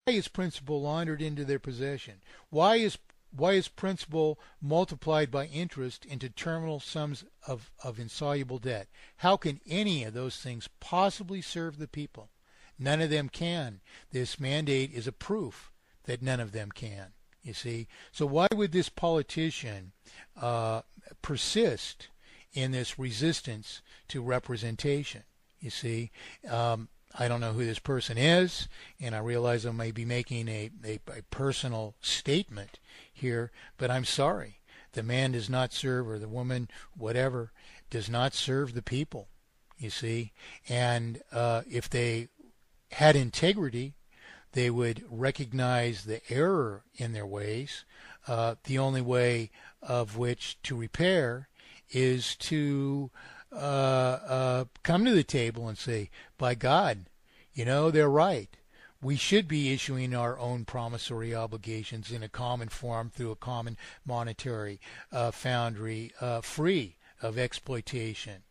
is principal laundered into their possession? Why is principal multiplied by interest into terminal sums of insoluble debt? How can any of those things possibly serve the people? None of them can. This mandate is a proof that none of them can. You see? So why would this politician persist in this resistance to representation? You see? I don't know who this person is, and I realize I may be making a personal statement here, but I'm sorry. The man does not serve, or the woman, whatever, does not serve the people, you see. And if they had integrity, they would recognize the error in their ways. The only way of which to repair is to come to the table and say, by God, they're right. We should be issuing our own promissory obligations in a common form through a common monetary foundry, free of exploitation,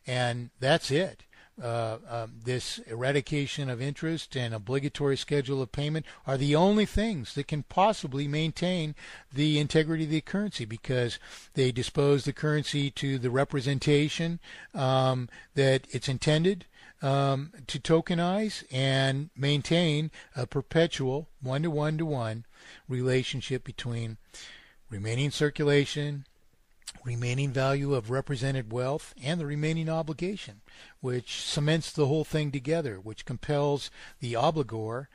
and that's it. This eradication of interest and obligatory schedule of payment are the only things that can possibly maintain the integrity of the currency, because they dispose the currency to the representation that it's intended to tokenize and maintain a perpetual one-to-one-to-one relationship between remaining circulation, remaining value of represented wealth, and the remaining obligation, which cements the whole thing together, which compels the obligor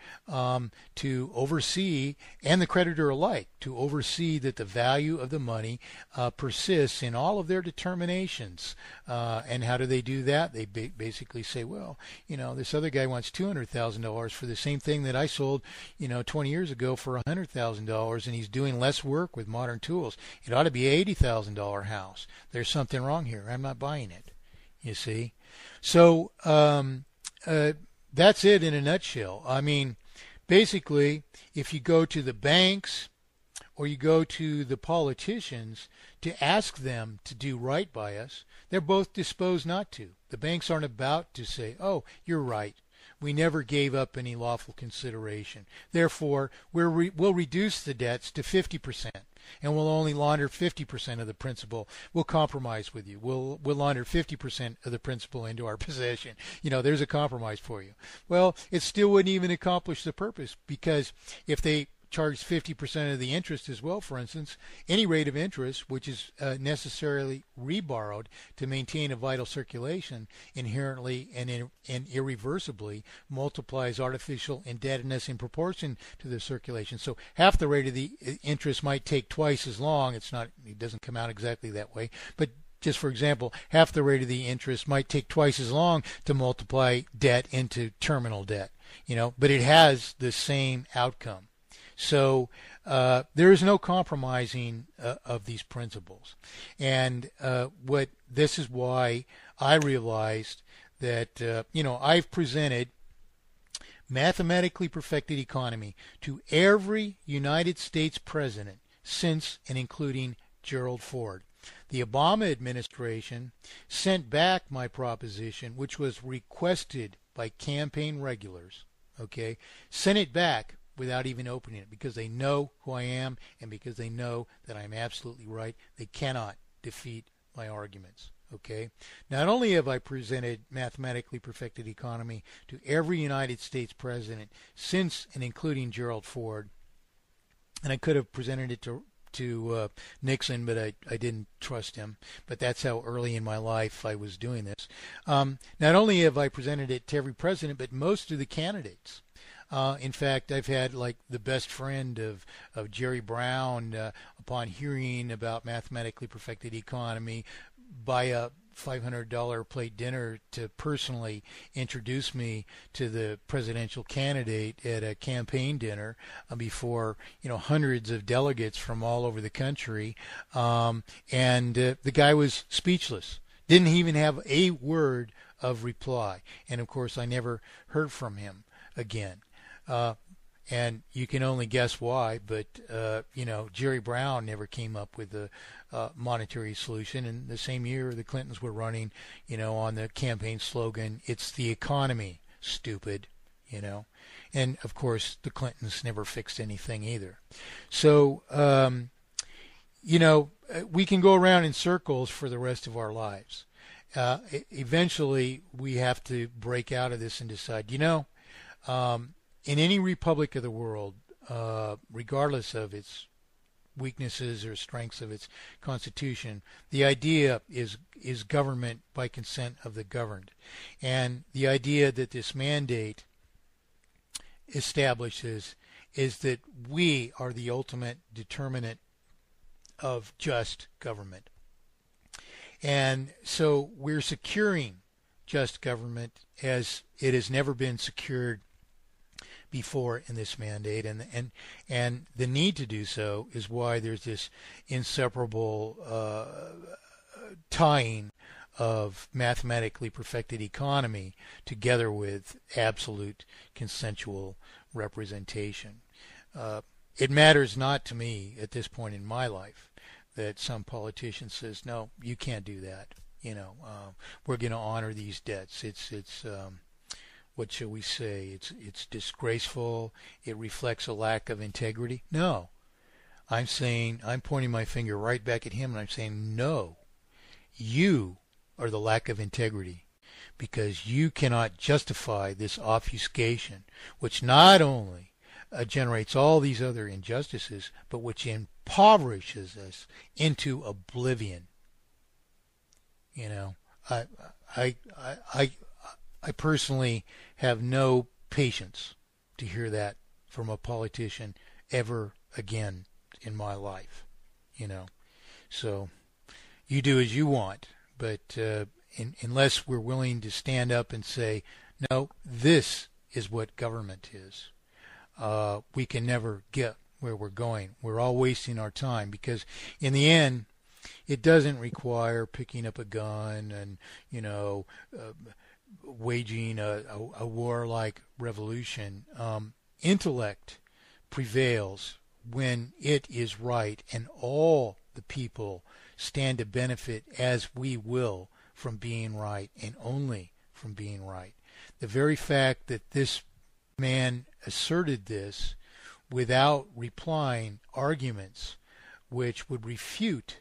to oversee, and the creditor alike, to oversee that the value of the money persists in all of their determinations. And how do they do that? They basically say, well, this other guy wants $200,000 for the same thing that I sold, 20 years ago for $100,000, and he's doing less work with modern tools. It ought to be an $80,000 house. There's something wrong here. I'm not buying it. You see? So that's it in a nutshell. I mean, basically, if you go to the banks or you go to the politicians to ask them to do right by us, they're both disposed not to. The banks aren't about to say, oh, you're right. We never gave up any lawful consideration. Therefore, we'll reduce the debts to 50%, and we'll only launder 50% of the principal. We'll compromise with you. We'll launder 50% of the principal into our possession. There's a compromise for you. Well, it still wouldn't even accomplish the purpose, because if they charged 50% of the interest as well, for instance, any rate of interest which is necessarily reborrowed to maintain a vital circulation inherently and irreversibly multiplies artificial indebtedness in proportion to the circulation. So half the rate of the interest might take twice as long. It doesn't come out exactly that way, but just for example, half the rate of the interest might take twice as long to multiply debt into terminal debt, but it has the same outcome. So there is no compromising of these principles, and this is why I realized that I've presented mathematically perfected economy to every United States president since and including Gerald Ford. The Obama administration sent back my proposition, which was requested by campaign regulars. Sent it back without even opening it, because they know who I am and because they know that I'm absolutely right. They cannot defeat my arguments. Not only have I presented mathematically perfected economy to every United States president since and including Gerald Ford, and I could have presented it to Nixon, but I didn't trust him. But that's how early in my life I was doing this. Not only have I presented it to every president, but most of the candidates. In fact, I've had the best friend of Jerry Brown, upon hearing about mathematically perfected economy, buy a $500 plate dinner to personally introduce me to the presidential candidate at a campaign dinner before hundreds of delegates from all over the country, and the guy was speechless. Didn't even have a word of reply, and of course I never heard from him again. And you can only guess why, but Jerry Brown never came up with a monetary solution. And the same year the Clintons were running, on the campaign slogan, "It's the economy, stupid." you know. And of course, the Clintons never fixed anything either. So, we can go around in circles for the rest of our lives. Eventually, we have to break out of this and decide, in any republic of the world, regardless of its weaknesses or strengths of its constitution, the idea is government by consent of the governed. And the idea that this mandate establishes is that we are the ultimate determinant of just government. And so we're securing just government as it has never been secured before in this mandate, and the need to do so is why there's this inseparable tying of mathematically perfected economy together with absolute consensual representation. It matters not to me at this point in my life that some politician says, no, you can't do that. We're going to honor these debts. It's what shall we say? It's disgraceful. It reflects a lack of integrity. No, I'm pointing my finger right back at him, and I'm saying, no, you are the lack of integrity, because you cannot justify this obfuscation, which not only generates all these other injustices, but which impoverishes us into oblivion. I personally have no patience to hear that from a politician ever again in my life. So you do as you want, but unless we're willing to stand up and say, no, this is what government is, we can never get where we're going. We're all wasting our time, because in the end, it doesn't require picking up a gun and, waging a warlike revolution. Intellect prevails when it is right, and all the people stand to benefit as we will from being right, and only from being right. The very fact that this man asserted this without replying arguments which would refute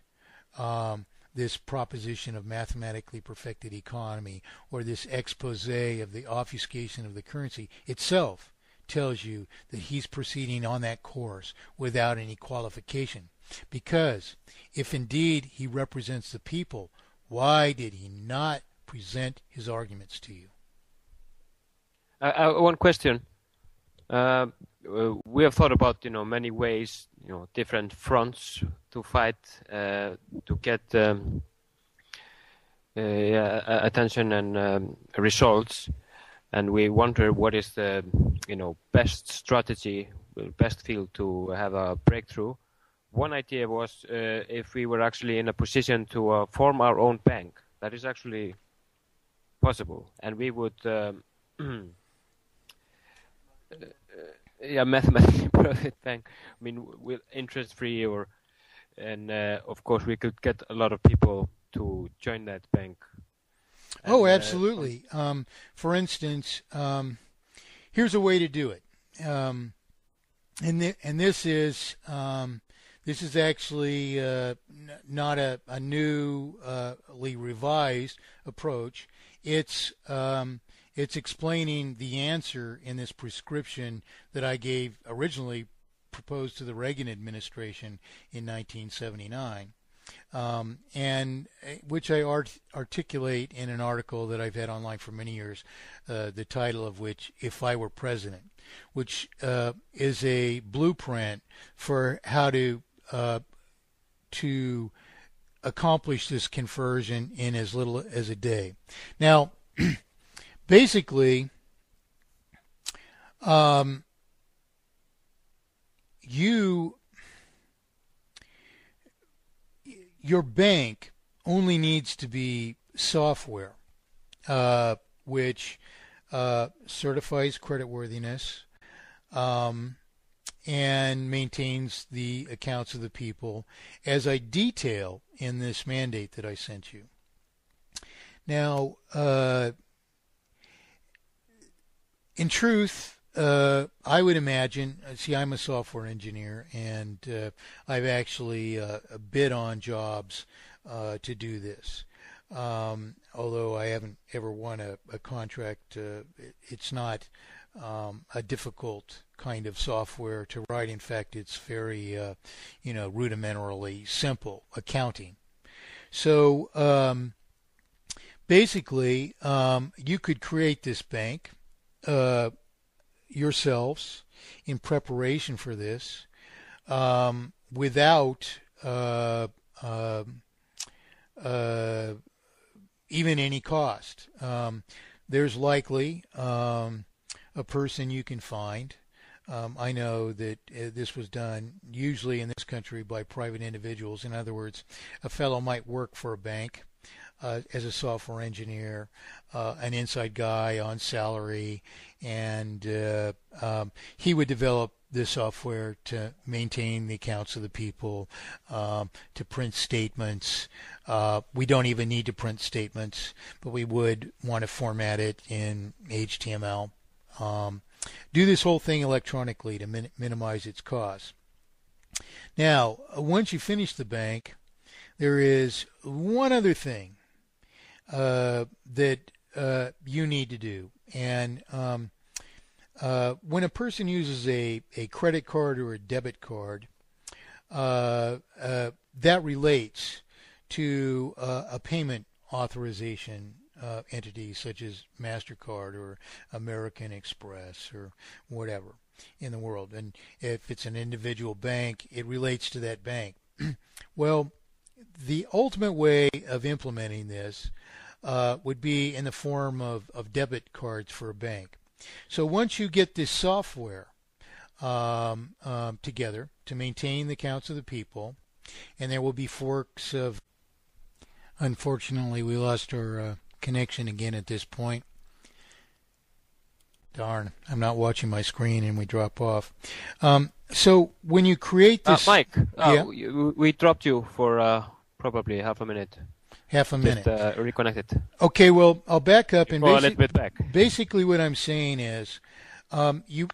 this proposition of mathematically perfected economy, or this expose of the obfuscation of the currency itself, tells you that he's proceeding on that course without any qualification. Because if indeed he represents the people, why did he not present his arguments to you? One question. We have thought about many ways, different fronts to fight to get attention and results, and we wonder what is the best strategy, best field to have a breakthrough. One idea was if we were actually in a position to form our own bank. That is actually possible, and we would mathematically perfect bank. I mean, with interest free, and of course we could get a lot of people to join that bank. Oh, absolutely. For instance, here's a way to do it, and this is actually not a newly revised approach. It's explaining the answer in this prescription that I gave originally, proposed to the Reagan administration in 1979, and which I articulate in an article that I've had online for many years, the title of which, If I Were President, which is a blueprint for how to accomplish this conversion in as little as a day. Now, basically, your bank only needs to be software, which certifies creditworthiness and maintains the accounts of the people, as I detail in this mandate that I sent you. Now, In truth, I would imagine, see, I'm a software engineer, and I've actually bid on jobs to do this. Although I haven't ever won a contract, it's not a difficult kind of software to write. In fact, it's very, rudimentarily simple accounting. So basically, you could create this bank yourselves in preparation for this without even any cost. There's likely a person you can find. I know that this was done usually in this country by private individuals. In other words, a fellow might work for a bank as a software engineer, an inside guy on salary, and he would develop the software to maintain the accounts of the people, to print statements. We don't even need to print statements, but we would want to format it in HTML. Do this whole thing electronically to minimize its costs. Now, once you finish the bank, there is one other thing that you need to do. And when a person uses a credit card or a debit card, that relates to a payment authorization entity such as MasterCard or American Express or whatever in the world. And if it's an individual bank, it relates to that bank. Well, the ultimate way of implementing this would be in the form of debit cards for a bank. So once you get this software together to maintain the accounts of the people, and there will be forks of... Unfortunately, we lost our connection again at this point. Darn, I'm not watching my screen and we drop off. So when you create this... Mike, yeah? we dropped you for probably half a minute. Half a minute. Just reconnected. Okay, well, I'll back up and go a little bit back. Basically what I'm saying is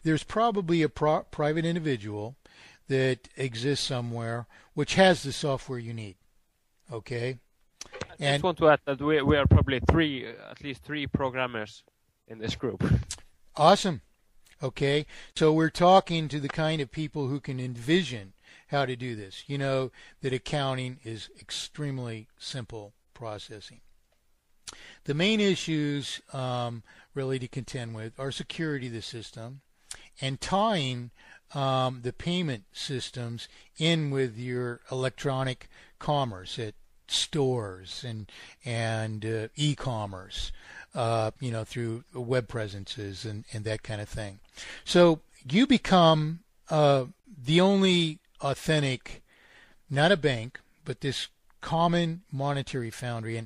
there's probably a private individual that exists somewhere which has the software you need. Okay? I just want to add that we are probably at least three programmers in this group. Awesome. Okay, so we're talking to the kind of people who can envision how to do this. You know that accounting is extremely simple processing. The main issues really to contend with are security of the system and tying the payment systems in with your electronic commerce at stores and e-commerce, through web presences and that kind of thing. So you become the only authentic, not a bank, but this Common Monetary Foundry.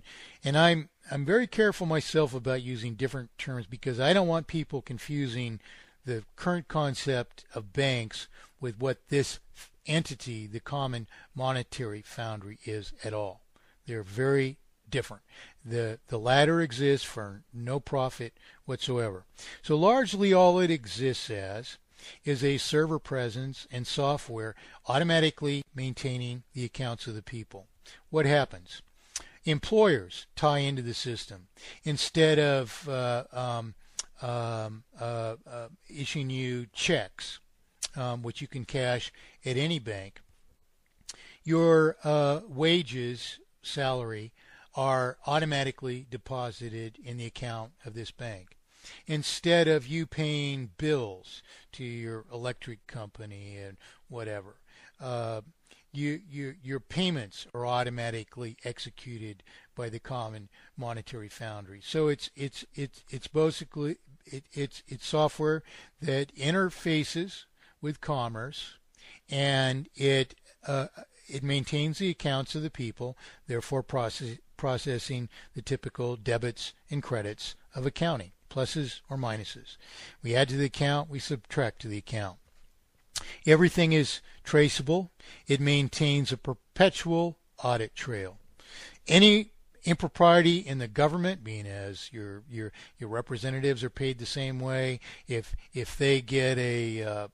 And I'm very careful myself about using different terms because I don't want people confusing the current concept of banks with what this entity, the Common Monetary Foundry, is at all. They're very different. The latter exists for no profit whatsoever. So largely all it exists as is a server presence and software automatically maintaining the accounts of the people. What happens? Employers tie into the system. Instead of issuing you checks, which you can cash at any bank, your wages, salary, are automatically deposited in the account of this bank. Instead of you paying bills to your electric company and whatever, your payments are automatically executed by the Common Monetary Foundry. So it's basically it's software that interfaces with commerce, and it maintains the accounts of the people, therefore processing the typical debits and credits of accounting, pluses or minuses. We add to the account, we subtract to the account. Everything is traceable. It maintains a perpetual audit trail. Any impropriety in the government, being as your representatives are paid the same way. If they get a